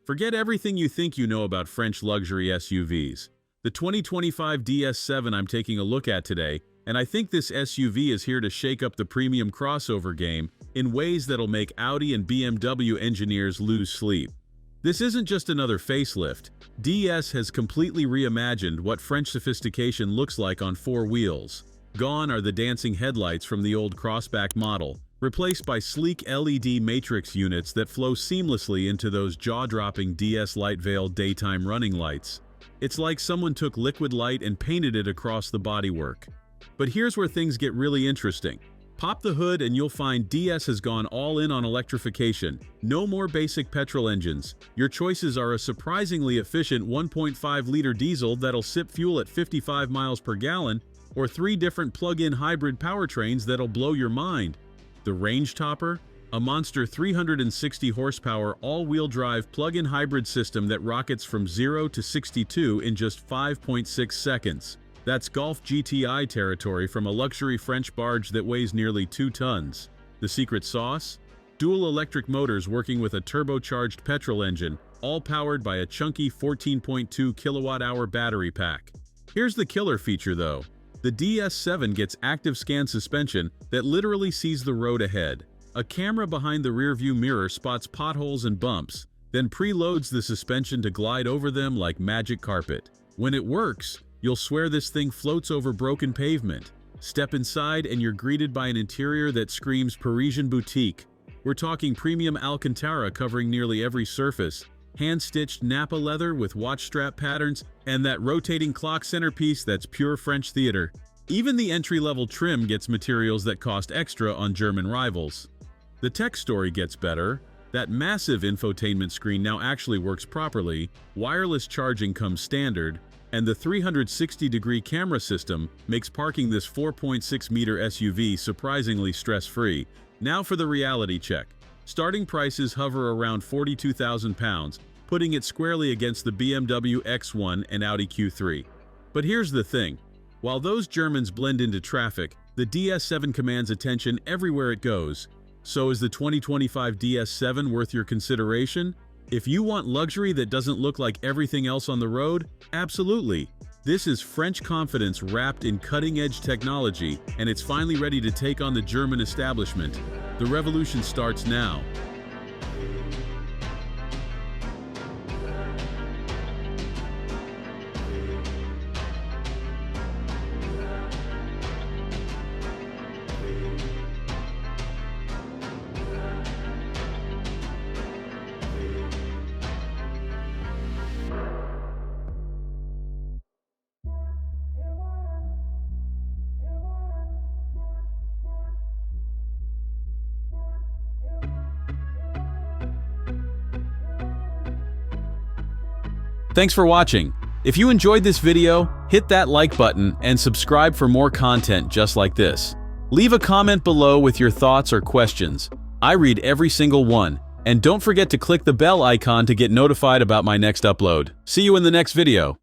Forget everything you think you know about French luxury SUVs. The 2025 DS7 I'm taking a look at today, and I think this SUV is here to shake up the premium crossover game in ways that'll make Audi and BMW engineers lose sleep. This isn't just another facelift. DS has completely reimagined what French sophistication looks like on four wheels. Gone are the dancing headlights from the old crossback model, replaced by sleek LED matrix units that flow seamlessly into those jaw-dropping DS light veil daytime running lights. It's like someone took liquid light and painted it across the bodywork. But here's where things get really interesting. Pop the hood and you'll find DS has gone all in on electrification. No more basic petrol engines. Your choices are a surprisingly efficient 1.5-liter diesel that'll sip fuel at 55 miles per gallon, or 3 different plug-in hybrid powertrains that'll blow your mind. The range topper? A monster 360 horsepower all-wheel drive plug-in hybrid system that rockets from 0 to 62 in just 5.6 seconds. That's Golf GTI territory from a luxury French barge that weighs nearly 2 tons. The secret sauce? Dual electric motors working with a turbocharged petrol engine, all powered by a chunky 14.2 kilowatt-hour battery pack. Here's the killer feature though. The DS7 gets active scan suspension that literally sees the road ahead. A camera behind the rearview mirror spots potholes and bumps, then preloads the suspension to glide over them like magic carpet. When it works, you'll swear this thing floats over broken pavement. Step inside and you're greeted by an interior that screams Parisian boutique. We're talking premium Alcantara covering nearly every surface, hand-stitched Nappa leather with watch strap patterns, and that rotating clock centerpiece that's pure French theater. Even the entry-level trim gets materials that cost extra on German rivals. The tech story gets better. That massive infotainment screen now actually works properly, wireless charging comes standard, and the 360-degree camera system makes parking this 4.6-meter SUV surprisingly stress-free. Now for the reality check. Starting prices hover around £42,000, putting it squarely against the BMW X1 and Audi Q3. But here's the thing. While those Germans blend into traffic, the DS7 commands attention everywhere it goes. So is the 2025 DS7 worth your consideration? If you want luxury that doesn't look like everything else on the road, absolutely. This is French confidence wrapped in cutting-edge technology, and it's finally ready to take on the German establishment. The revolution starts now. Thanks for watching. If you enjoyed this video, hit that like button and subscribe for more content just like this. Leave a comment below with your thoughts or questions. I read every single one. And don't forget to click the bell icon to get notified about my next upload. See you in the next video.